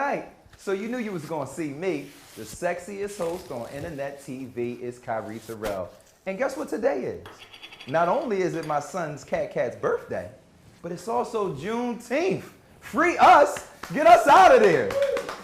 night. So you knew you was gonna see me. The sexiest host on internet TV is Kyrie Terrell. And guess what today is? Not only is it my son's Cat's birthday, but it's also Juneteenth. Free us, get us out of there.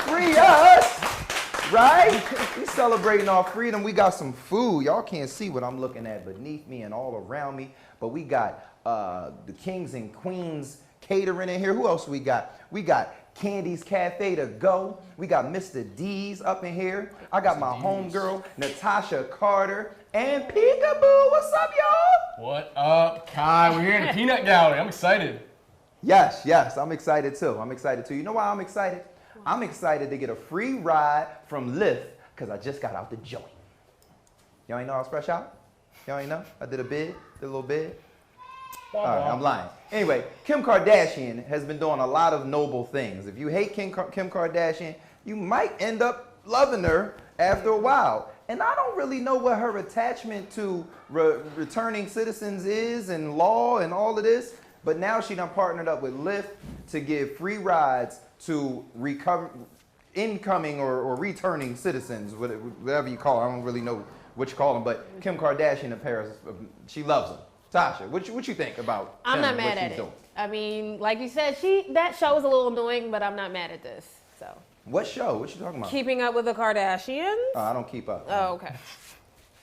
Free us, right? We celebrating our freedom. We got some food. Y'all can't see what I'm looking at beneath me and all around me, but we got the kings and queens catering in here. Who else we got? We got Candy's Cafe to go. We got Mr. D's up in here. I got my homegirl, Natasha Carter, and Peekaboo. What's up, y'all? What up, Kai? We're here in the Peanut Gallery. I'm excited. Yes, I'm excited too. You know why I'm excited? I'm excited to get a free ride from Lyft because I just got out the joint. Y'all ain't know I was fresh out? Y'all ain't know? I did a little bid. All right, I'm lying. Anyway, Kim Kardashian has been doing a lot of noble things. If you hate Kim Kardashian, you might end up loving her after a while. And I don't really know what her attachment to returning citizens is and law and all of this, but now she done partnered up with Lyft to give free rides to incoming or returning citizens, whatever you call them. I don't really know what you call them, but Kim Kardashian in Paris, she loves them. Tasha, what you think about I'm not mad at it. Doing? I mean, like you said, that show was a little annoying, but I'm not mad at this. So. What show? What you talking about? Keeping Up with the Kardashians. Oh, I don't keep up. Oh, okay.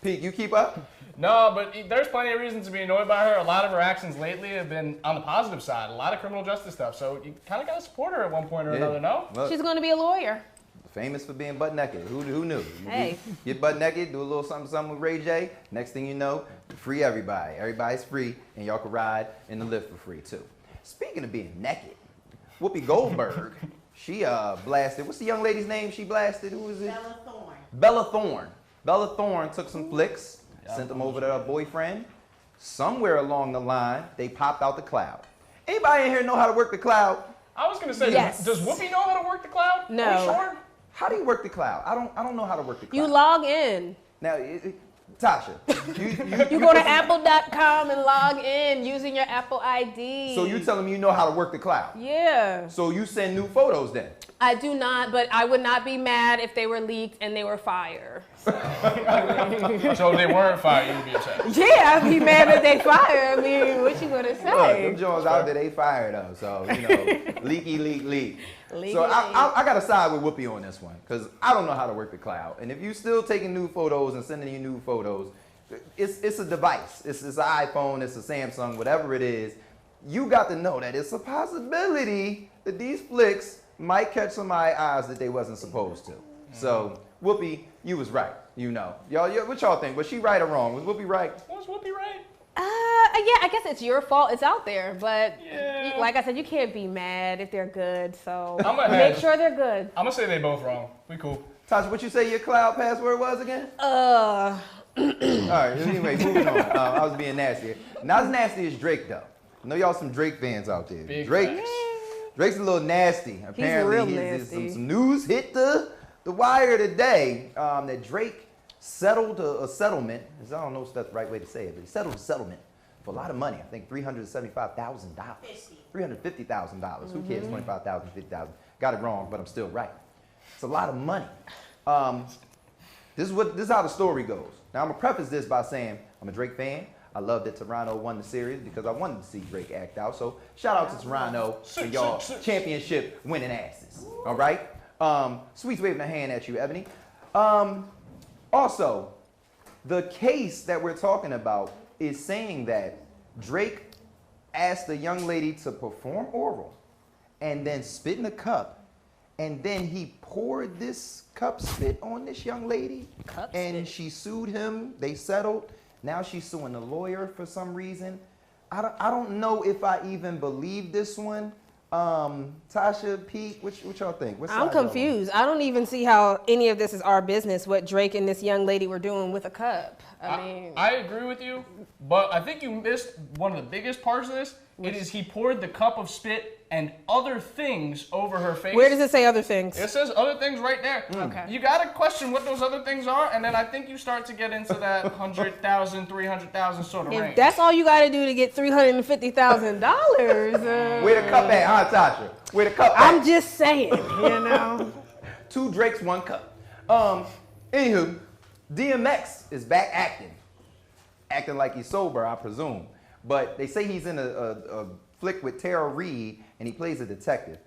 Pete, you keep up? No, but there's plenty of reasons to be annoyed by her. A lot of her actions lately have been on the positive side. A lot of criminal justice stuff. So you kind of got to support her at one point or another, no? Look, she's going to be a lawyer. Famous for being butt naked. Who knew? Hey. Get butt naked, do a little something with Ray J. Next thing you know, free everybody. Everybody's free, and y'all can ride in the Lyft for free too. Speaking of being naked, Whoopi Goldberg, she blasted. What's the young lady's name she blasted? Who is it? Bella Thorne. Bella Thorne. Bella Thorne took some flicks, sent them over to her boyfriend. Somewhere along the line, they popped out the cloud. Anybody in here know how to work the cloud? I was gonna say, yes. Does Whoopi know how to work the cloud? No. Are you sure? How do you work the cloud? I don't know how to work the cloud. You log in. Now, Tasha, you go to apple.com and log in using your Apple ID. So you telling me you know how to work the cloud? Yeah. So you send new photos then? I do not, but I would not be mad if they were leaked and they were fire. So if they weren't fire, you'd be upset. Yeah, I'd be mad if they fire. I mean, what you gonna say? Look, them Jones out there, they fire though. So, you know, leak. So I got to side with Whoopi on this one because I don't know how to work the cloud. And if you still taking new photos and sending you new photos, it's a device. It's an iPhone, it's a Samsung, whatever it is. You got to know that it's a possibility that these flicks might catch somebody's eyes that they wasn't supposed to. So, Whoopi, you was right. You know. Y'all, what y'all think? Was she right or wrong? Was Whoopi right? Was Whoopi right? Yeah, I guess it's your fault. It's out there, but yeah. Like I said, you can't be mad if they're good. So make sure they're good. I'm gonna say they both wrong. We cool. Tasha, what you say your cloud password was again? All right. Anyway, moving on. I was being nasty. Not as nasty as Drake though. I know y'all some Drake fans out there. Drake's a little nasty. Apparently, he's real nasty. Some news hit the wire today that Drake settled a settlement. I don't know if that's the right way to say it, but he settled a settlement for a lot of money. I think $375,000. $350,000. Who cares? 25,000, 50,000. Got it wrong, but I'm still right. It's a lot of money. This is how the story goes. Now I'm gonna preface this by saying I'm a Drake fan. I love that Toronto won the series because I wanted to see Drake act out. So shout out to Toronto and y'all championship winning asses. All right. Sweet's waving a hand at you, Ebony. Also, the case that we're talking about is saying that Drake asked a young lady to perform oral and then spit in a cup, and then he poured this cup spit on this young lady, and she sued him. They settled. Now she's suing the lawyer for some reason. I don't know if I even believe this one. Tasha, Pete, what y'all think? I'm confused. I don't even see how any of this is our business, what Drake and this young lady were doing with a cup. I agree with you, but I think you missed one of the biggest parts of this. It is he poured the cup of spit and other things over her face. Where does it say other things? It says other things right there. Okay. You gotta question what those other things are, and then I think you start to get into that 100,000, 300,000 sort of range. If that's all you got to do to get $350,000, Where the cup at, huh, Tasha? Where the cup at? I'm just saying, you know. 2 Drakes, 1 cup. Anywho, DMX is back acting like he's sober, I presume. But they say he's in a flick with Tara Reid, and he plays a detective.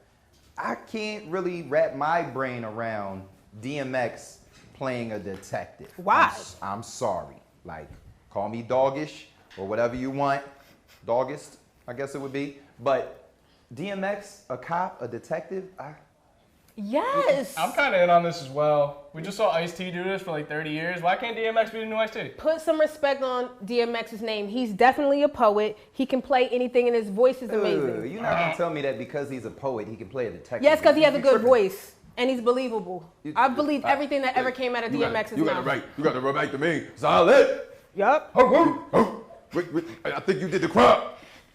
I can't really wrap my brain around DMX playing a detective. Why? I'm sorry. Like, call me doggish or whatever you want. Doggist, I guess it would be. But DMX, a cop, a detective, Yes. I'm kind of in on this as well. We just saw Ice-T do this for like 30 years. Why can't DMX be the new Ice-T? Put some respect on DMX's name. He's definitely a poet. He can play anything, and his voice is amazing. You're not going to tell me that because he's a poet, he can play a detective. Yes, because he has a good tripping. voice, and he's believable. I believe everything that ever came out of DMX's You got mouth. it right. You got it right to me. Solid. Yup. Wait, I think you did the crime.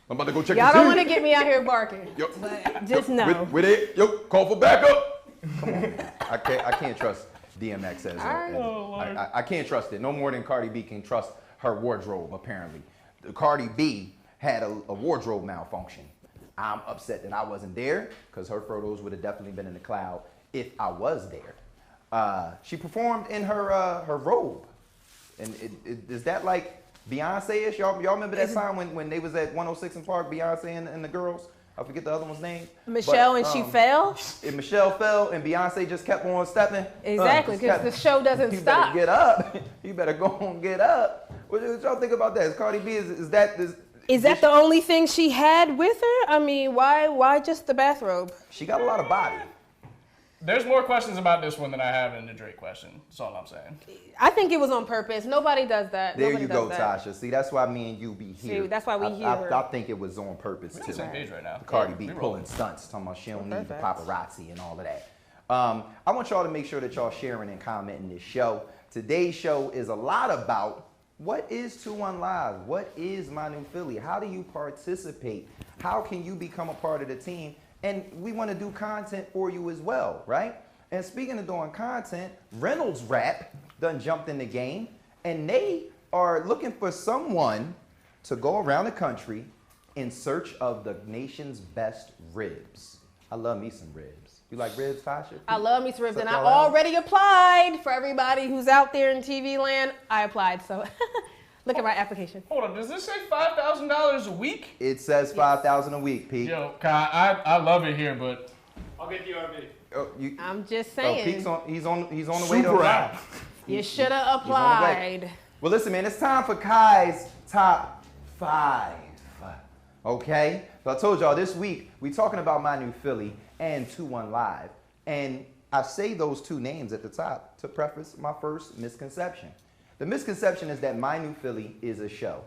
I'm about to go check Y'all the don't team. want to get me out here barking. Yo, But just know. With it, yo, call for backup. I can't trust DMX as I can't trust it. No more than Cardi B can trust her wardrobe, apparently. Cardi B had a wardrobe malfunction. I'm upset that I wasn't there because her photos would have definitely been in the cloud if I was there. She performed in her robe. And is that like Beyonce-ish? Y'all remember that time when they was at 106 in Park, Beyonce and the girls? I forget the other one's name. Michelle, and she fell? And Michelle fell, and Beyonce just kept on stepping. Exactly, because the show doesn't you stop. You better get up. You better go and get up. What y'all think about that? Is Cardi B, is that the only thing she had with her? I mean, why just the bathrobe? She got a lot of body. There's more questions about this one than I have in the Drake question. That's all I'm saying. I think it was on purpose. Nobody does that. There Nobody you does go, that. Tasha. See, that's why me and you be here. See, that's why we here. I think it was on purpose, We're on too. the same page right now. Cardi B we pulling rolling. stunts, talking about she don't need the Perfect. paparazzi and all of that. I want y'all to make sure that y'all sharing and commenting this show. Today's show is a lot about what is 2-1 Live? What is My New Philly? How do you participate? How can you become a part of the team? And we want to do content for you as well, right? And speaking of doing content, Reynolds Rap done jumped in the game, and they are looking for someone to go around the country in search of the nation's best ribs. I love me some ribs. You like ribs, Tasha? I love me some ribs, and I Something like that? already applied. For everybody who's out there in TV land, I applied. So look at my application. Hold on, does this say $5,000 a week? It says $5,000 a week, Pete. Yo, Kai, I love it here, but I'll get the RV. Oh, I'm just oh, saying. Pete's he's on the way to Super apply. out. You should have He's on the way. applied. Well, listen, man, it's time for Kai's top 5. Okay? So I told y'all this week we talking about My New Philly and 2-1 Live. And I say those two names at the top to preface my first misconception. The misconception is that My New Philly is a show.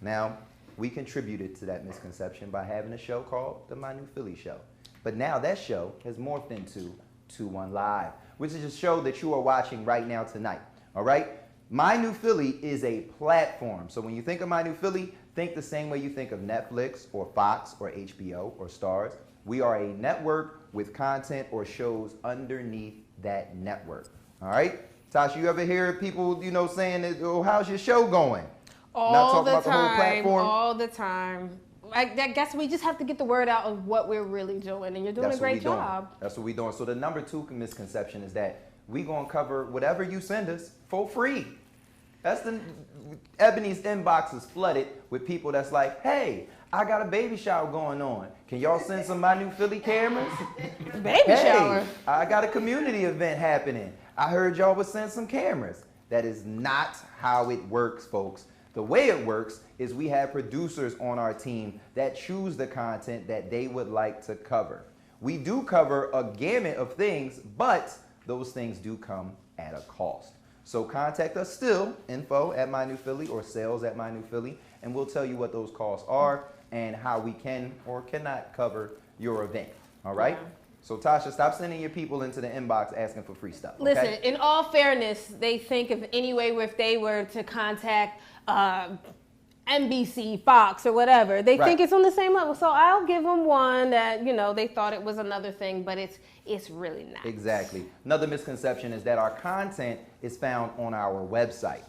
Now, we contributed to that misconception by having a show called The My New Philly Show. But now that show has morphed into 2-1 Live, which is a show that you are watching right now tonight. All right? My New Philly is a platform. So when you think of My New Philly, think the same way you think of Netflix or Fox or HBO or Starz. We are a network with content or shows underneath that network. All right? Tasha, you ever hear people, saying, that, oh, how's your show going? Not All talking the about the whole time. platform. All the time. I guess we just have to get the word out of what we're really doing, and you're doing That's a what we great doing. job. That's what we're doing. So the number 2 misconception is that we gonna cover whatever you send us for free. That's Ebony's inbox is flooded with people that's like, hey, I got a baby shower going on. Can y'all send some My New Philly cameras? Baby shower. I got a community event happening. I heard y'all would send some cameras. That is not how it works, folks. The way it works is we have producers on our team that choose the content that they would like to cover. We do cover a gamut of things, but those things do come at a cost. So contact us still, info@MyNewPhilly or sales@MyNewPhilly, and we'll tell you what those costs are and how we can or cannot cover your event. All right? Yeah. So Tasha, stop sending your people into the inbox asking for free stuff. Okay? Listen, in all fairness, they think of any way if they were to contact NBC, Fox, or whatever. They Right. think it's on the same level. So I'll give them one that, you know, they thought it was another thing, but it's really not. Exactly. Another misconception is that our content is found on our website.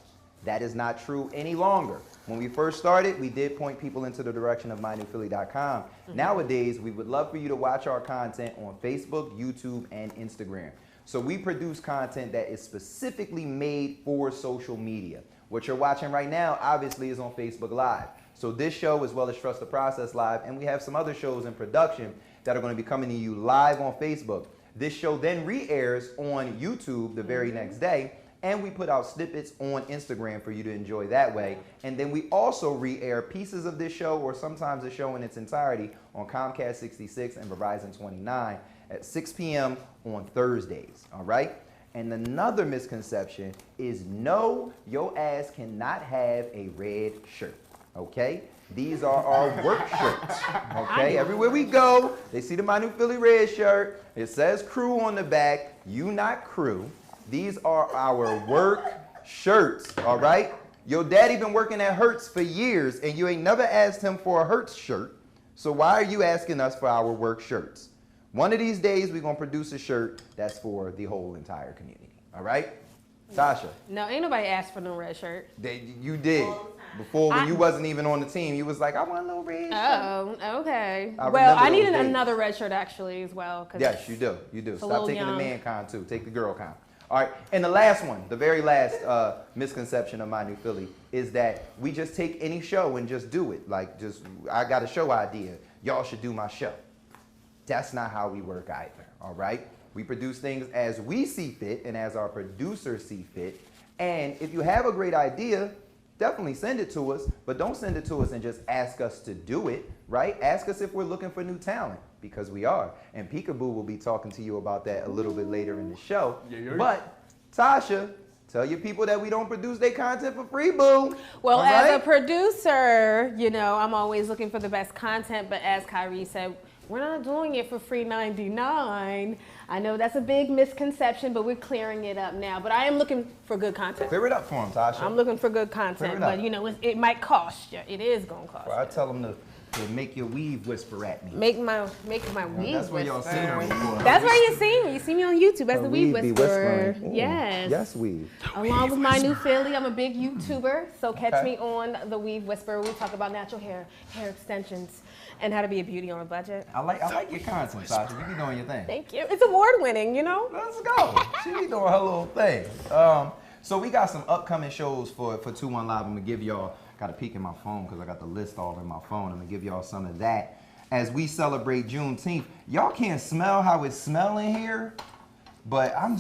That is not true any longer. When we first started, we did point people into the direction of mynewphilly.com. Nowadays, we would love for you to watch our content on Facebook, YouTube, and Instagram. So we produce content that is specifically made for social media. What you're watching right now, obviously, is on Facebook Live. So this show, as well as Trust the Process Live, and we have some other shows in production that are going to be coming to you live on Facebook. This show then re-airs on YouTube the very next day, and we put out snippets on Instagram for you to enjoy that way. And then we also re-air pieces of this show, or sometimes the show in its entirety, on Comcast 66 and Verizon 29 at 6 p.m. on Thursdays, all right? And another misconception is no, your ass cannot have a red shirt, okay? These are our work shirts, okay? Everywhere we go, they see the My New Philly red shirt. It says crew on the back. You not crew. These are our work shirts, all right? Your daddy been working at Hertz for years, and you ain't never asked him for a Hertz shirt. So why are you asking us for our work shirts? One of these days, we're going to produce a shirt that's for the whole entire community, all right? Tasha. No, ain't nobody asked for no red shirt. You did. Before, when you wasn't even on the team, you was like, I want a little red shirt. Oh, okay. I Well, I remember needed those days. another red shirt actually as well. Yes, you do. You do. a Stop little taking young. the man con too. Take the girl con. All right. And the last one, the very last misconception of My New Philly is that we just take any show and just do it. Like, I got a show idea. Y'all should do my show. That's not how we work either. All right. We produce things as we see fit and as our producers see fit. And if you have a great idea, definitely send it to us, but don't send it to us and just ask us to do it, right? Ask us if we're looking for new talent, because we are. And Peekaboo will be talking to you about that a little bit later in the show. Yeah. But, Tasha, tell your people that we don't produce their content for free, boo. Well, All as a right? producer, you know, I'm always looking for the best content, but as Kyrie said, we're not doing it for free $99. I know that's a big misconception, but we're clearing it up now. But I am looking for good content. Clear it up for them, Tasha. I'm looking for good Clear content, it but up. you know, it might cost you. It is gonna cost Well, I you. tell them to make your weave whisper at me. Make my weave That's where y'all see me whisper. before. That's where you see me. You see me on YouTube as the weave Weave be whisperer. whispering. Ooh, Yes. Yes, weave. Along with My New Philly, I'm a big YouTuber, so catch me on the Weave Whisperer. We talk about natural hair extensions, and how to be a beauty on a budget. I like your content, Tasha. You be doing your thing. Thank you. It's award winning, you know. Let's go. She be doing her little thing. So we got some upcoming shows for 2-1 Live. I'm gonna give y'all. Got a peek in my phone because I got the list all in my phone. I'm gonna give y'all some of that as we celebrate Juneteenth. Y'all can't smell how it's smelling here, but I'm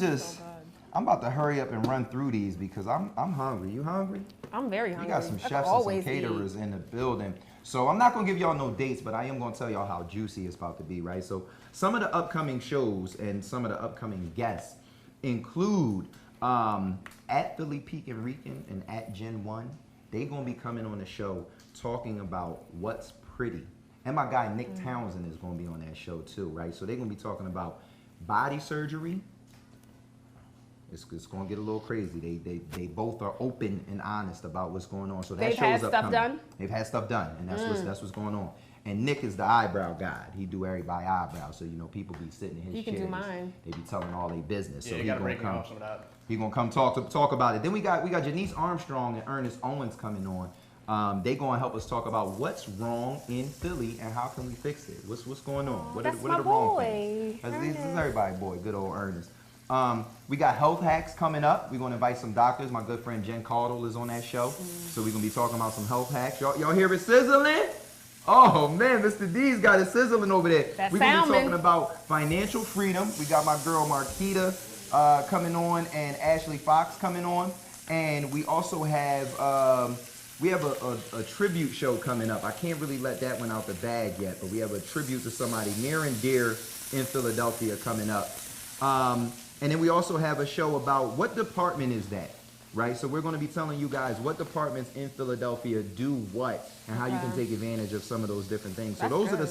about to hurry up and run through these because I'm hungry. You hungry? I'm very We hungry. got some I could chefs and some always caterers in the building. So I'm not going to give y'all no dates, but I am going to tell y'all how juicy it's about to be, right? So some of the upcoming shows and some of the upcoming guests include at Philly Peak and Rican and at Gen 1. They're going to be coming on the show talking about what's pretty. And my guy Nick Townsend is going to be on that show too, right? So they're going to be talking about body surgery. It's going to get a little crazy. They both are open and honest about what's going on. So that They've show's had stuff upcoming. done? They've had stuff done, and that's what's going on. And Nick is the eyebrow guy. He do everybody eyebrows, so you know people be sitting in his You can do chairs. mine. They be telling all their business. Yeah, so you he gotta gonna break me come. off some of that. He gonna come talk about it. Then we got Janice Armstrong and Ernest Owens coming on. They gonna help us talk about what's wrong in Philly and how can we fix it. What's going on? What that's are my the wrong boy, things? This is Ernest. everybody's boy, good old Ernest. We got health hacks coming up. We're gonna invite some doctors. My good friend Jen Cardle is on that show, so we're gonna be talking about some health hacks. Y'all hear it sizzling? Oh man, Mr. D's got it sizzling over there. That We're gonna be salmon. talking about financial freedom. We got my girl Marquita coming on and Ashley Fox coming on, and we also have a tribute show coming up. I can't really let that one out the bag yet, but we have a tribute to somebody near and dear in Philadelphia coming up. And then we also have a show about what department is that, right? So we're going to be telling you guys what departments in Philadelphia do what and how you can take advantage of some of those different things. So That's those are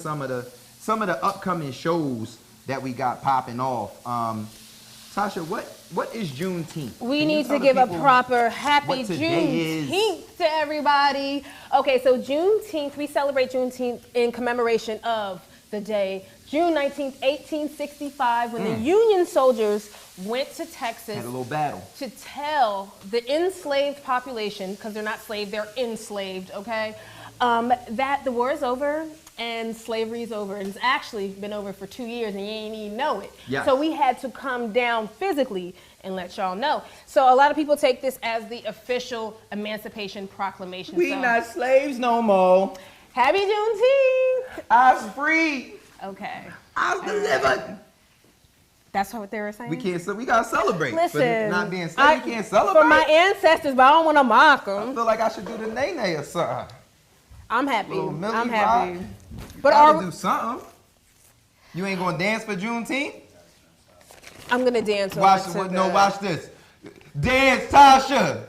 some of the upcoming shows that we got popping off. Tasha, what is Juneteenth? We Can you need tell to the give a people proper happy what today is? Juneteenth to everybody. Okay, so Juneteenth, we celebrate Juneteenth in commemoration of the day, June 19th, 1865, when the Union soldiers went to Texas. Had a little battle. To tell the enslaved population, because they're not slave, they're enslaved, okay, that the war is over and slavery is over. And it's actually been over for 2 years and you ain't even know it. Yes. So we had to come down physically and let y'all know. So a lot of people take this as the official Emancipation Proclamation. We So, not slaves no more. Happy Juneteenth! I'm free. Okay. I'm delivered. That's what they were saying? We gotta celebrate. Listen, For not being slaves, we can't celebrate. For my ancestors, but I don't want to mock I them. feel like I should do the nay-nay or something. I'm happy. Little Millie I'm happy. Rock. But Gotta do something. You ain't gonna dance for Juneteenth? I'm gonna dance. Watch this. Dance, Tasha.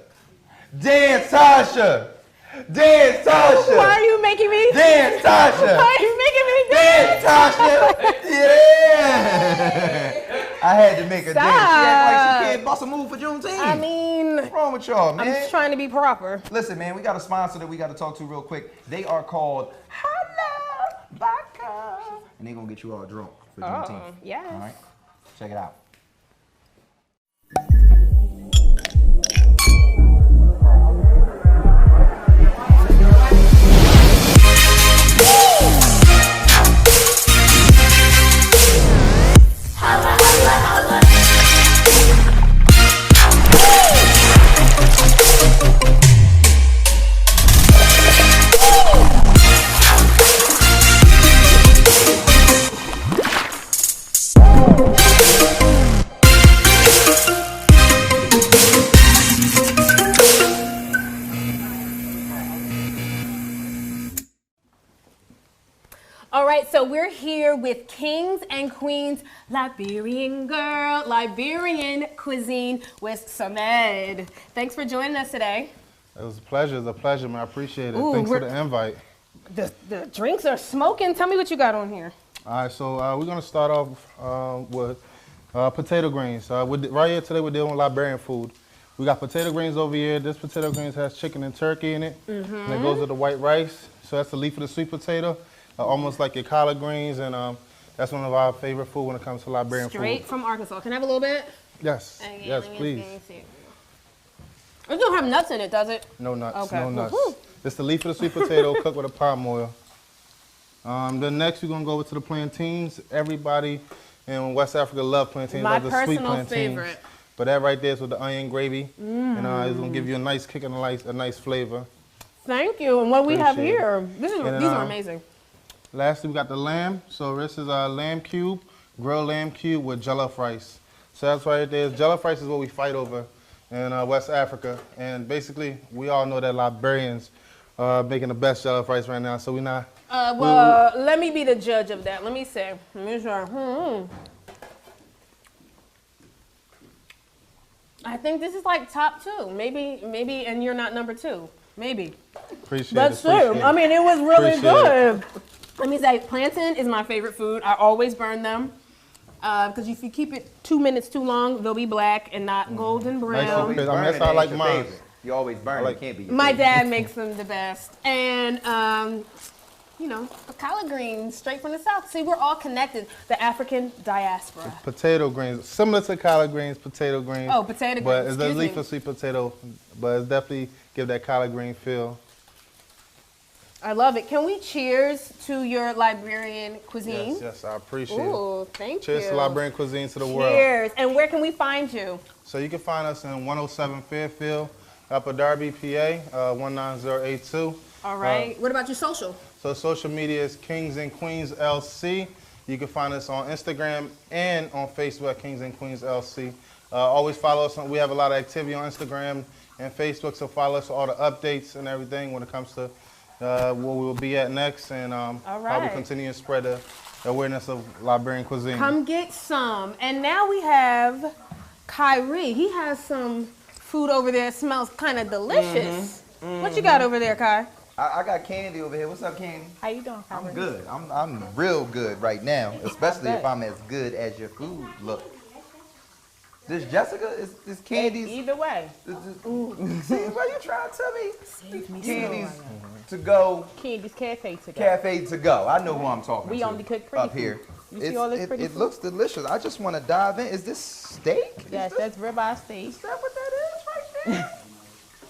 Dance, Tasha. Dance, Tasha. Why are you making me Dance, Tasha. Why are you making me Dance, Tasha. Yeah. I had to make her dance. She act like she can't bust a move for Juneteenth. I mean, what's wrong with y'all, man? I'm just trying to be proper. Listen, man, we got a sponsor that we got to talk to real quick. They are called Holla Vodka. And they're going to get you all drunk for Juneteenth. Yes. All right? Check it out. All right, so we're here with Kings and Queens Liberian Cuisine with Samed. Thanks for joining us today. It was a pleasure. It's a pleasure, man. I appreciate it. Ooh, Thanks for the invite. The drinks are smoking. Tell me what you got on here. All right, so we're going to start off with potato greens. Right here today, we're dealing with Liberian food. We got potato greens over here. This potato greens has chicken and turkey in it. And it goes with the white rice. So that's the leaf of the sweet potato, almost like your collard greens. And that's one of our favorite food when it comes to Liberian food. Straight from Arkansas. Can I have a little bit? Yes, Okay, yes, let me please. see. It don't have nuts in it, does it? No nuts, Okay. no nuts. Woo-hoo. It's the leaf of the sweet potato cooked with a palm oil. Then next we're gonna go over to the plantains. Everybody in West Africa love plantains. My love the sweet personal plantains. favorite. But that right there is with the onion gravy, and it's gonna give you a nice kick and a nice flavor. Thank you. And what we have Appreciate it. here, these And, are amazing. Lastly, we got the lamb. So this is a lamb cube, grilled lamb cube with jollof rice. So that's right there. Jollof rice is what we fight over in West Africa. And basically, we all know that Liberians are making the best jollof rice right now. So we're not. Let me be the judge of that. Let me say. Let me try. I think this is like top two. Maybe, and you're not number two. Maybe. Appreciate That's it. Appreciate true. it. I mean, it was really Appreciate good. Let me say, plantain is my favorite food. I always burn them. Because if you keep it 2 minutes too long, they'll be black and not golden brown. Nice. Always I mean, burning, that's how I that like ain't your mine. favorite. You always burn. It can't be your My favorite. dad makes them the best. And, the collard greens straight from the South. See, we're all connected. The African diaspora. Potato greens, similar to collard greens, potato greens. Oh, potato But greens, it's the excuse leaf me. of sweet potato, but it's definitely give that collard green feel. I love it. Can we cheers to your Liberian cuisine? Yes, I appreciate it. Ooh, thank you. Cheers to Liberian cuisine to the world. Cheers. And where can we find you? So you can find us in 107 Fairfield, Upper Darby, PA, 19082. All right. What about your social? So social media is Kings and Queens LC. You can find us on Instagram and on Facebook, Kings and Queens LC. Always follow us. We have a lot of activity on Instagram and Facebook, so follow us for all the updates and everything when it comes to where we will be at next, and how we continue to spread the awareness of Liberian cuisine. Come get some. And now we have Kyrie. He has some food over there. It smells kind of delicious. What you got over there, Kai? I got Candy over here. What's up, Candy? How you doing, Kyrie? I'm good. I'm real good right now, especially if I'm as good as your food look. This Jessica is Candy's. Either way. See, what you trying to tell me? Save me Candy's some. to go. Candy's Cafe to go. Cafe to go. I know who I'm talking to. We only cook pretty up here. food. You see all this pretty it food? looks delicious. I just want to dive in. Is this steak? Yes, that's ribeye steak. Is that what that is right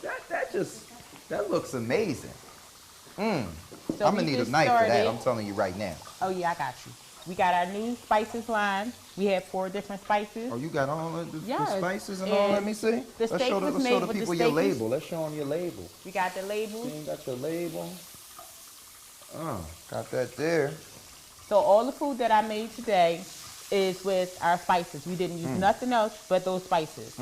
there? that looks amazing. So I'm gonna we need a just knife for that. started- I'm telling you right now. Oh yeah, I got you. We got our new spices line. We have 4 different spices. Oh, you got all of the Yes. spices and all. And Let me see. the Let's steak show was let's made show the with the people your steak is- label. Let's show them your label. We got the labels. You got your label. Got that there. So all the food that I made today is with our spices. We didn't use nothing else but those spices.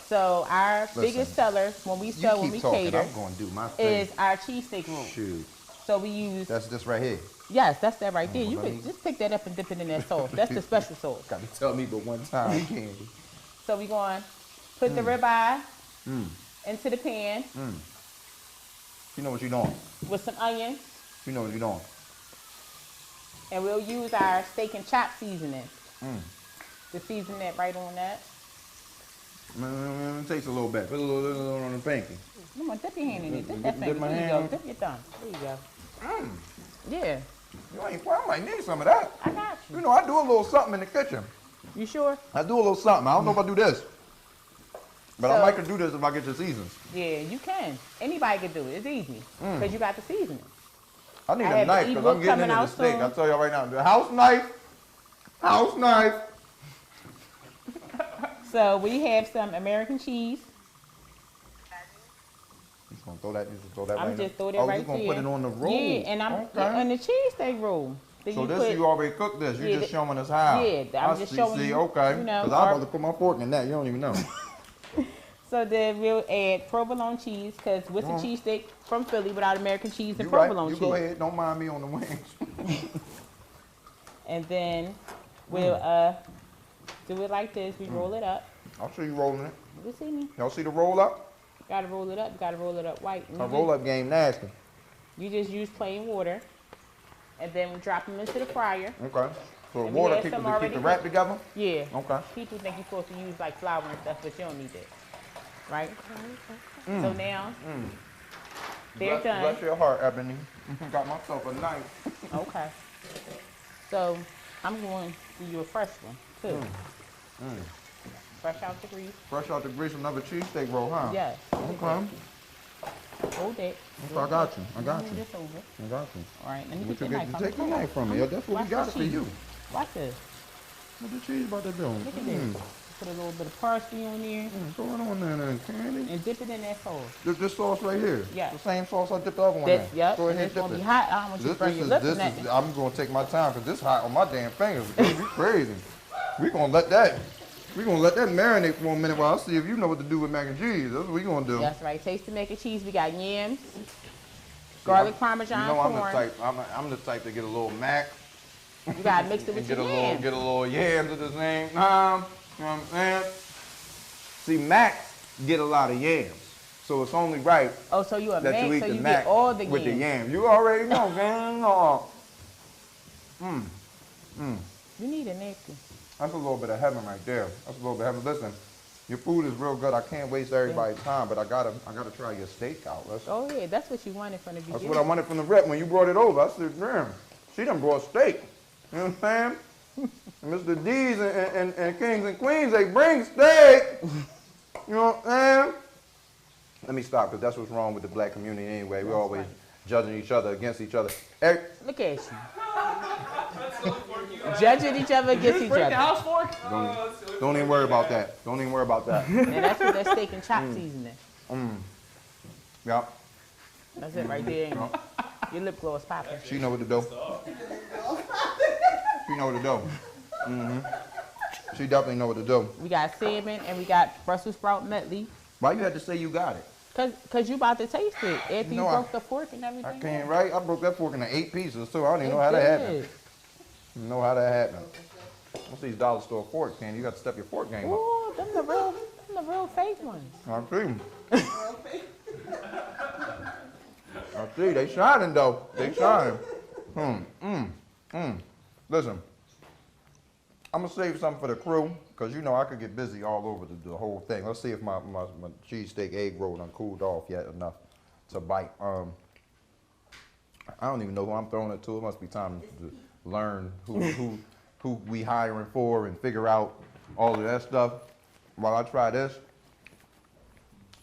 So our biggest seller when we You sell, when keep we talking. cater, I'm going to do my thing. is our cheesesteak roll. Shoot. So we use, That's this right here. yes, that's that right there. You let could me- just pick that up and dip it in that sauce. That's the special sauce. Got to tell me but one time, Candy. So we going to put the ribeye into the pan You know what you're doing. with some onions, You know what you're doing. and we'll use our steak and chop seasoning. To season that right on that. It takes a little bit. Put a little on the pinky. Come on, dip your hand in it. Dip Dip that finger. my There you hand. go. Dip your thumb. There you go. Yeah, You ain't, well, I might need some of that. I got You you. know, I do a little something in the kitchen. You sure? I do a little something. I don't know if I do this. But I So- might can do this if I get your seasons. Yeah, you can. Anybody can do it. It's easy. Because you got the seasoning. I need I a have knife the because ebook I'm getting coming into the out steak. soon. I'll tell y'all right now. The house knife. House knife. So we have some American cheese. Just gonna throw that. Just throw that I'm right just now. throw that Oh, right you gonna there. put it on the roll. Yeah, and I'm okay. on the cheesesteak roll. Then So you this put, you already cooked this. You're Yeah, just the- showing us how. yeah, I'm I just see, showing see, you, okay. you know, Because I'm our- about to put my fork in that. You don't even know. So then we'll add provolone cheese because what's a cheesesteak from Philly without American cheese and You right. provolone You cheese? go ahead. Don't mind me on the wings. And then we'll do it like this. We roll it up. I'll show you rolling it. You see me? Y'all see the roll up? Gotta roll it up. You gotta roll it up white. And My you roll up game nasty. You just use plain water, and then we drop them into the fryer. Okay. So the And we water had keep some the already wrap cooked. together? Yeah. Okay. People think you're supposed to use like flour and stuff, but you don't need that. Right? So now they're done. Bless your heart, Ebony. Got myself a knife. Okay. So I'm going to do you a fresh one too. Fresh out the grease. Fresh out the grease, another cheesesteak roll, huh? Yes. Okay. Hold that. Okay, I got you. I got Move you. this over. I got you. All right. Let me What get you your get? knife. You take the knife from me. That's what we Watch got the for cheese. you. Watch this. What the cheese about to do? Look at this. Put a little bit of parsley on there Throw it on there, then, Candy. and dip it in that sauce. This sauce right here. Yeah. The same sauce I dipped the other one That's, in. yep. Go And ahead, it's dip gonna be it. hot. I don't want you to burn your lips in that. I'm gonna take my time because this hot on my damn fingers. It's gonna be crazy. We gonna let that marinate for a minute while I see if you know what to do with mac and cheese. That's what we gonna do. That's right. Taste the mac and cheese. We got yams, garlic parmesan You know I'm the corn. type. I'm the type to get a little mac You gotta mix it and with get your a yams. little yams at the same time. You know what I'm saying? See, macs get a lot of yams, so it's only right Oh, so you a that you mac, eat so the you mac get all the with the yams. yams. You already know, man. You need a napkin. That's a little bit of heaven right there. That's a little bit of heaven. Listen, your food is real good. I can't waste everybody's time, but I gotta try your steak out. Oh yeah, that's what you wanted from the beginning. That's what I wanted from the rep when you brought it over. I said, damn, she done brought steak. You know what I'm saying? Mr. D's and Kings and Queens, they bring steak. You know what I'm saying? Let me stop, because that's what's wrong with the black community anyway. We're always judging each other against each other. Look at you. Judging each other against each Break the other. house fork. Don't even worry about that. Don't even worry about that. And that's what that steak and chop seasoning. Yeah, That's it right there. And your lip gloss popping. she know what to do. She know what to do. She definitely know what to do. We got salmon and we got Brussels sprout medley. Why you had to say you got it? Cause you about to taste it after you No, broke the fork and everything. I can't, right? I broke that fork into 8 pieces, too. I don't even know how that happened. Know how that happened. What's these dollar store forks, man? You got to step your fork game up. Ooh, them the real fake ones. I see. They shining though. They shining. Listen, I'm gonna save something for the crew, cause you know I could get busy all over the whole thing. Let's see if my cheesesteak egg roll done cooled off yet enough to bite. I don't even know who I'm throwing it to. It must be time to learn who we hiring for and figure out all of that stuff. While I try this,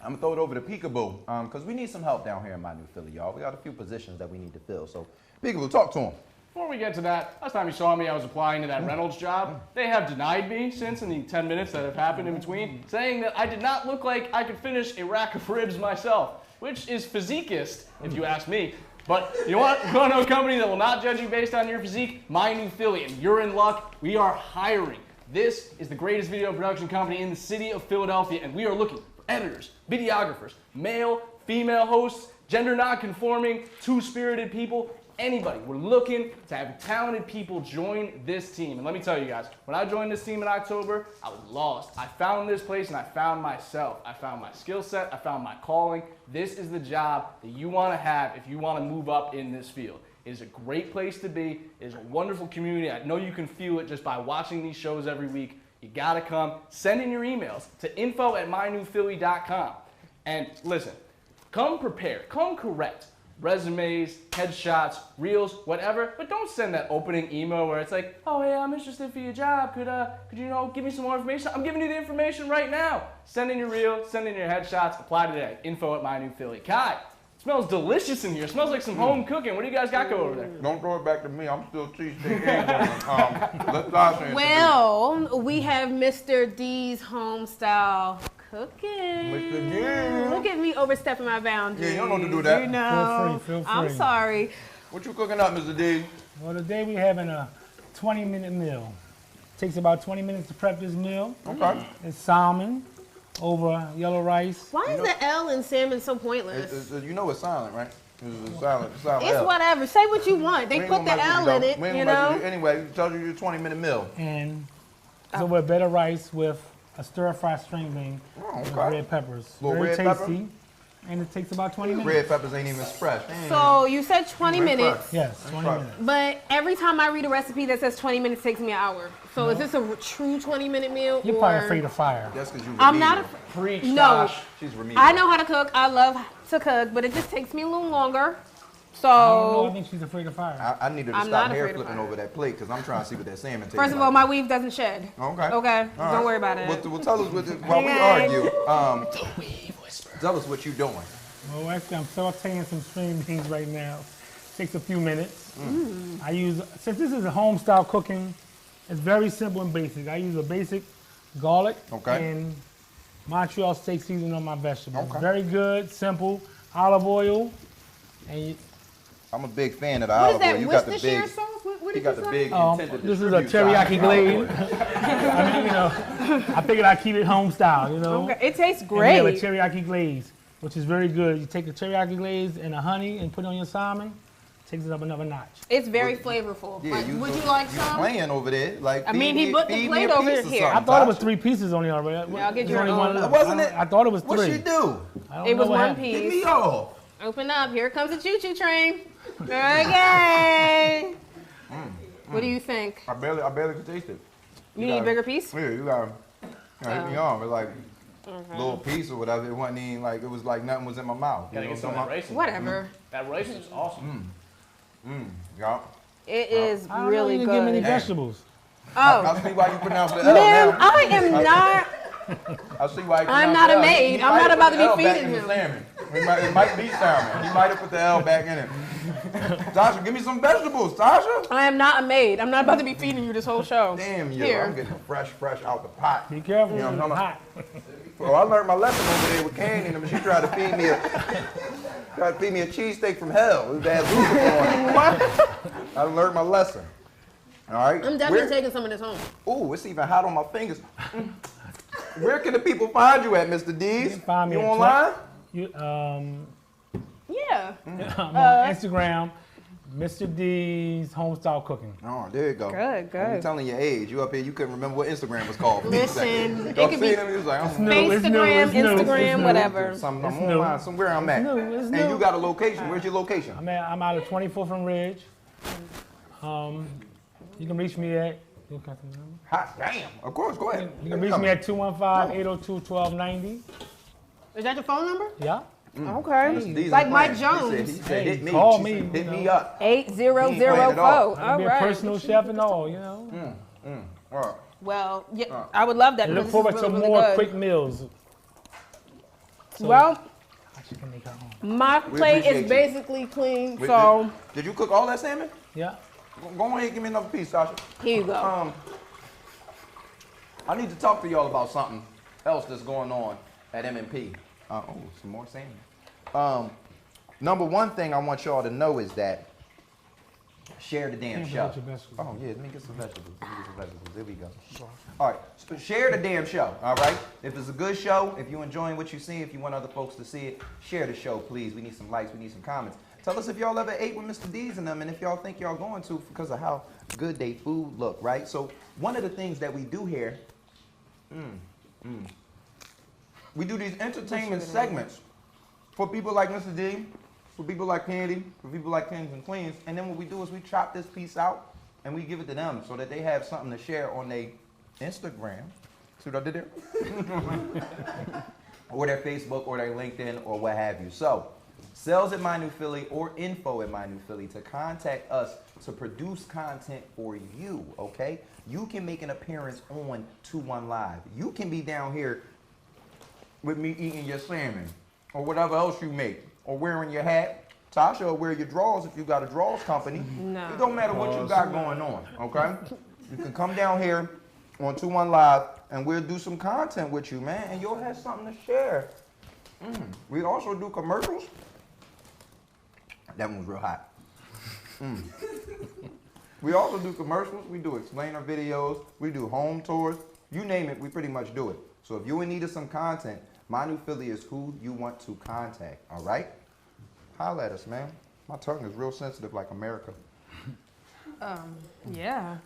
I'm gonna throw it over to Peekaboo, cause we need some help down here in my new Philly, y'all. We got a few positions that we need to fill. So Peekaboo, talk to him. Before we get to that, last time you saw me, I was applying to that Reynolds job. They have denied me since in the 10 minutes that have happened in between, saying that I did not look like I could finish a rack of ribs myself, which is physiquist, if you ask me. But you want to know a company that will not judge you based on your physique? My New Philly, and you're in luck. We are hiring. This is the greatest video production company in the city of Philadelphia, and we are looking for editors, videographers, male, female hosts, gender non-conforming, two-spirited people, anybody. We're looking to have talented people join this team. And let me tell you guys, when I joined this team in October, I was lost. I found this place and I found myself. I found my skill set. I found my calling. This is the job that you want to have if you want to move up in this field. It is a great place to be. It is a wonderful community. I know you can feel it just by watching these shows every week. You got to come. Send in your emails to info@mynewphilly.com. And listen, come prepared. Come correct. Resumes, headshots, reels, whatever, but don't send that opening email where it's like, oh hey, I'm interested for your job, could you give me some more information? I'm giving you the information right now. Send in your reel, send in your headshots, apply today. Info@mynewphilly. Kai, it smells delicious in here. It smells like some home cooking. What do you guys got going over there? Don't throw it back to me. I'm still cheesesteak egg rolling. Let's dive into Well, we have Mr. D's home style cooking. Mr. D. Look at me overstepping my boundaries. Yeah, you don't know to do that. You know. Feel free. I'm sorry. What you cooking up, Mr. D? Well, today we're having a 20-minute meal. Takes about 20 minutes to prep this meal. Okay. It's salmon over yellow rice. Why is the L in salmon so pointless? You know it's silent, right? It's silent. It's L. whatever. Say what you want. They We ain't put the gonna mess L with in it, We ain't you gonna mess with know? Anyway, you told you your 20-minute meal. And it's over a bed of rice with a stir-fry string bean with okay. red peppers. Little Very red pepper? tasty. And it takes about 20 minutes. Red peppers ain't even fresh. So you said 20 Red minutes, fresh. Yes, 20 Right. minutes. but every time I read a recipe that says 20 minutes takes me an hour. So is this a true 20-minute meal? You're or... probably afraid of fire. That's because you I'm not remedial. Preach, No. Josh. She's remedial. I know how to cook. I love to cook, but it just takes me a little longer. I don't know, I So think she's afraid of fire. I need her to I'm stop not hair afraid of flipping fire. over that plate because I'm trying to see what that salmon tastes first of like. all, my weave doesn't shed. Okay. Okay, All right. don't worry about it. Well, tell us what while we Okay. argue. Tell us what you're doing. Well, actually, I'm sauteing some string beans right now. Takes a few minutes. I use, since this is a home style cooking, it's very simple and basic. I use a basic garlic Okay. and Montreal steak seasoning on my vegetables. Okay. Very good, simple, olive oil, and I'm a big fan of the What olive is that, oil. You got the Worcestershire big. sauce? What You did got you the say? big intended this is a distribute teriyaki side glaze. olive oil. I mean, you know, I figured I'd keep it home style, you know. Okay, it tastes And we have a great. teriyaki glaze, which is very good. You take the teriyaki glaze and the honey and put it on your salmon, takes it up another notch. It's very flavorful. Yeah, Like, would you like you some? playing over there? Like I mean, feed he me- put the feed me plate a over piece of here. I something, thought it was Tasha. 3 pieces only already. Yeah, I'll get There's your only own. one left. Wasn't it? I thought it was 3. What she do? I don't It was know what one happened. Get piece. me off. Open up. Here comes the choo-choo train. Okay. What do you think? I barely could taste it. You need a bigger piece? Yeah, you gotta hit me on. It's like a little piece or whatever. It wasn't even like, it was like nothing was in my mouth. You Gotta know get some what of I'm that rice. in there. Whatever. That rice is awesome. Yeah. It is I don't really know, you didn't give me any good. vegetables. Oh, I see why you pronounce the L ma'am, now. I am not. I see why you I'm pronounce not the a L. maid. He I'm might not have about put to the be L back feeding in the him. salmon. It might be salmon. He might have put the L back in it. Tasha, give me some vegetables, Tasha. I am not a maid. I'm not about to be feeding you this whole show. Damn you, Here. I'm getting fresh out the pot. Be careful, You know, it's I'm hot. Well, I learned my lesson over there with Candy and them. She tried to feed me a cheesesteak from hell. It was bad. I learned my lesson. All right. I'm definitely taking some of this home. Ooh, it's even hot on my fingers. Where can the people find you at, Mr. D's? You can find me You at online? Yeah. I'm on Instagram, Mr. D's Homestyle Cooking. Oh, there you go. Good, good. I'm telling your age. You up here, you couldn't remember what Instagram was called. for a Listen, second. it Y'all could see be him? He was like, new. It's new, Instagram, it's new, it's Instagram, new. whatever. I'm It's online, new. somewhere I'm at. new, it's And new. you got a location. Where's your location? I'm out of 24th and Ridge. You can reach me at, Your customer number? Hot damn. Of course, go ahead. You can reach me at 215-802-1290. Is that your phone number? Yeah. Okay. These Like are Mike plans. Jones. He said, hit me. Call She me, said, hit you me know. up. 8004. all. All I can be a right. personal chef and all, you know. All right. Well, yeah, I would love that. And look because forward this to is really, more really good. quick meals. So, Well, she can make her own. my plate appreciate is you. basically clean, Wait, so Did you cook all that salmon? Yeah. Go ahead and give me another piece, Sasha. here you go. I need to talk to y'all about something else that's going on at MNP. Some more salmon. Number one thing I want y'all to know is that share the damn Can't show. forget your vegetables. Oh yeah, let me get some vegetables. There we go. All right, so share the damn show. All right. If it's a good show, if you're enjoying what you see, if you want other folks to see it, share the show, please. We need some likes. We need some comments. Tell us if y'all ever ate with Mr. D's and them, and if y'all think y'all going to because of how good they food look. Right. So one of the things that we do here, we do these entertainment segments for people like Mr. D, for people like Candy, for people like Kings and Queens, and then what we do is we chop this piece out and we give it to them so that they have something to share on their Instagram. See what I did there? Or their Facebook or their LinkedIn or what have you. So, sales at My New Philly or info at My New Philly to contact us to produce content for you, okay? You can make an appearance on 2-1 Live. You can be down here with me eating your salmon or whatever else you make, or wearing your hat. Tasha will wear your drawers if you got a drawers company. No. It don't matter what you got going on, okay? You can come down here on 2-1 Live and we'll do some content with you, man, and you'll have something to share. We also do commercials. That one was real hot. We also do commercials. We do explainer videos. We do home tours. You name it, we pretty much do it. So if you're in need of some content, My New Philly is who you want to contact, all right? Holla at us, man. My tongue is real sensitive like America. Yeah.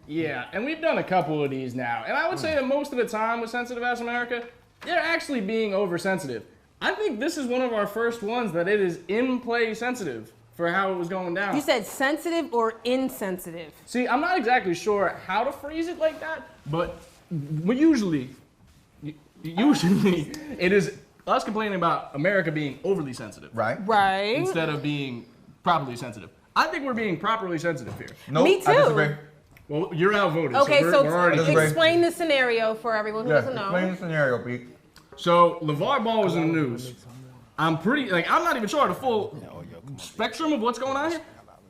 Yeah, and we've done a couple of these now. And I would say that most of the time with Sensitive Ass America, they're actually being oversensitive. I think this is one of our first ones that it is in play sensitive for how it was going down. You said sensitive or insensitive? See, I'm not exactly sure how to phrase it like that, but usually it is us complaining about America being overly sensitive. Right? Right. Instead of being properly sensitive. I think we're being properly sensitive here. Nope, Me I too. disagree. Well, you're outvoted. Okay, so so we're already disagree. explain the scenario for everyone who doesn't know. Explain the scenario, Pete. So LeVar Ball was in the news. I'm not even sure the full spectrum of what's going on here.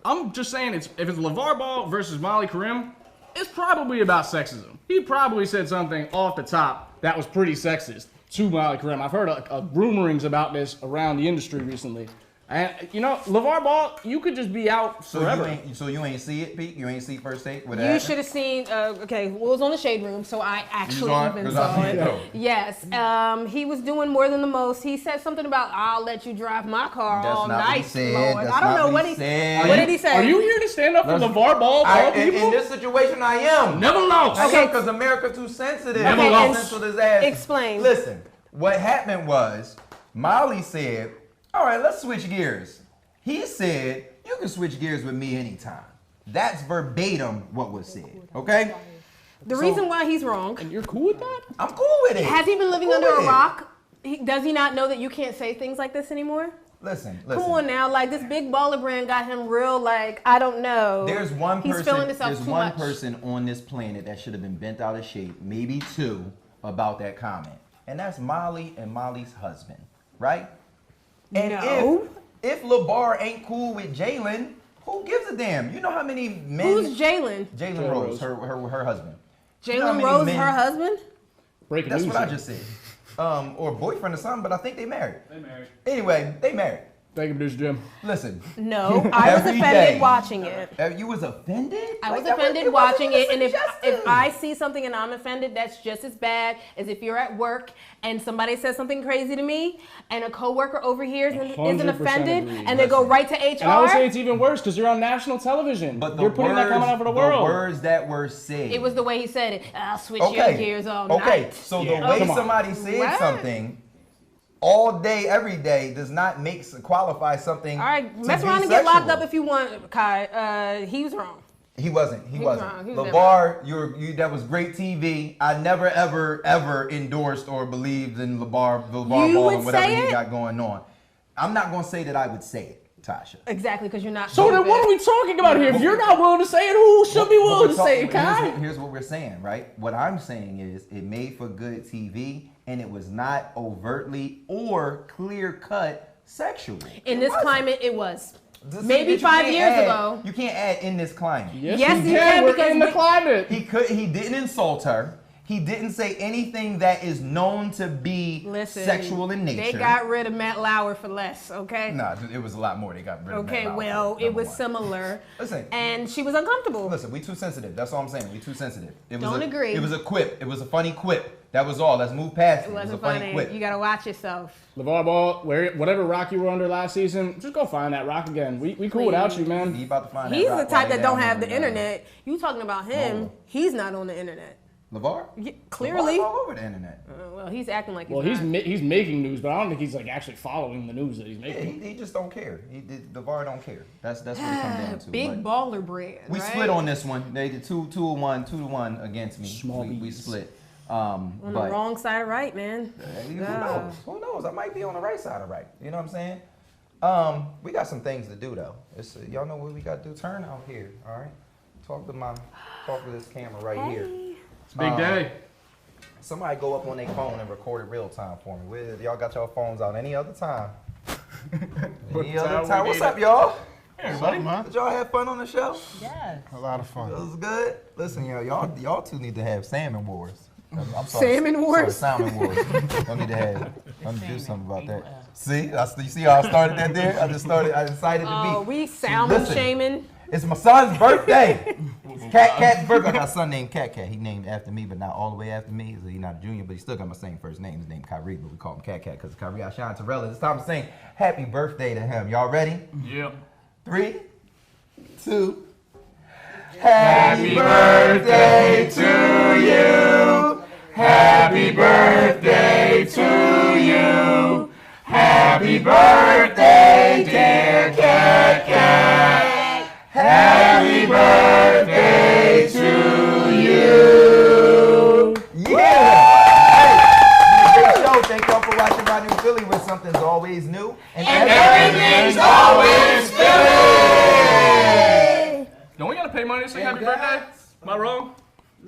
I'm just saying if it's LeVar Ball versus Molly Karim, it's probably about sexism. He probably said something off the top that was pretty sexist to Molly Karim. I've heard rumorings about this around the industry recently. And, LeVar Ball, you could just be out forever. So you ain't see it, Pete? You ain't see First Take? With You should have seen, it was on the Shade Room, so I actually saw it? even 'Cause I saw seen it. it. Yes, he was doing more than the most. He said something about, I'll let you drive my car That's all not what he night, said. Lord. That's I don't not know what what he he said. What did he say? Are you here to stand up for LeVar Ball, people? In this situation, I am. Never lost. Okay. Because America's too sensitive. Never Okay, lost. Sensitive ass. Explain. Listen, what happened was, Molly said, all right, let's switch gears. He said, you can switch gears with me anytime. That's verbatim what was said, okay? The reason why he's wrong, And you're cool with that? I'm cool with it. has he been living Cool under with a it. rock? Does he not know that you can't say things like this anymore? Listen. Come on now, like this big baller brand got him real, like, I don't know. There's one He's feeling himself there's too one much. person on this planet that should have been bent out of shape, maybe two, about that comment. And that's Molly and Molly's husband, right? And No. if LeVar ain't cool with Jalen, who gives a damn? You know how many men Who's Jalen? Jalen Rose, her husband. You know how Jalen many Rose, men- her husband? Breaking That's news what I here. just said. Or boyfriend or something, but I think they married. They married. Anyway, they married. Thank you, producer Jim. Listen, No, I was Every offended day. watching it. you was offended? I was Like, that offended it wasn't watching even it, and if suggestive. I see something and I'm offended, that's just as bad as if you're at work and somebody says something crazy to me, and a coworker overhears and isn't 100% offended, agree. and they go right to HR. And I would say it's even worse because you're on national television. But you're putting that comment out for the world. words that were said. It was the way he said it. I'll switch your gears all night. Okay, so Yeah. the way Come on. somebody said What? something all day, every day, does not qualify something. All right, to mess be around and get locked sexual. up if you want, Kai. He was wrong. He wasn't. He wasn't. wrong. He was LeVar, that was great TV. I never, ever endorsed or believed in LeVar You Ball would and whatever say he it? got going on. I'm not going to say that I would say it, Tasha. Exactly, because you're not. So then what are we talking about here? If you're not willing to say it, who should be willing to say it, Kai? Here's what we're saying, right? What I'm saying is it made for good TV, and it was not overtly or clear-cut sexual. In this climate, it was. This- Maybe you 5 can't years add- ago. You can't add in this climate. Yes, you you can. can, We're because in the we- climate. He didn't insult her. He didn't say anything that is known to be Listen, sexual in nature. They got rid of Matt Lauer for less, okay? Nah, it was a lot more. They got rid of Okay, Matt Lauer, well, it number was one. similar. Listen. And she was uncomfortable. Listen, we too sensitive. That's all I'm saying. We too sensitive. Don't agree. It was a quip. It was a funny quip. That was all. Let's move past it. It It was wasn't a funny funny. quip. You gotta watch yourself. LeVar Ball, whatever rock you were under last season, just go find that rock again. We cool without you, man. He about to find He's that the rock type right that don't down have the there. internet. You talking about him? No. He's not on the internet. LeVar? Clearly. LeVar's all over the internet. Well, he's acting like he's Well, not. he's making news, but I don't think he's like actually following the news that he's Yeah, making. he just don't care. LeVar don't care. That's what it comes down to. Big But baller brand. we right? split on this one. They did 2-1 against me. Small we bees. split. On the But wrong side of right, man. who Yeah. knows? Who knows? I might be on the right side of right. You know what I'm saying? We got some things to do though. Y'all know what we got to do. Turn out here, all right? Talk to this camera right here. It's a big day. Somebody go up on their phone and record it real time for me. Y'all got your phones out any other time? Any other time? What's up, y'all? Everybody, man. Did y'all have fun on the show? Yes. A lot of It fun. was good. Listen, y'all two need to have salmon wars. I'm sorry. Salmon wars? Sorry, salmon wars. Y'all need to have. Y'all need to do something about that. See, you see how I started that there? I decided to be. Oh, we salmon Listen. shaming. It's my son's birthday. It's Cat's birthday. I got a son named Cat. He named after me, but not all the way after me. He's not a junior, but he still got my same first name. His name Kyrie, but we call him Cat because Kyrie Shine Terrell. It's time to sing happy birthday to him. Y'all ready? Yep. 3, 2. Happy birthday to you. Happy birthday to you. Happy birthday, dear Cat. Happy birthday to you. Yeah. Hey, great show. Thank y'all for watching my new Philly where something's always new and everything's always Philly. Don't we gotta pay money to say happy birthday? Am I wrong?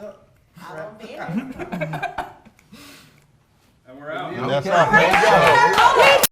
I don't be And we're out. That's all.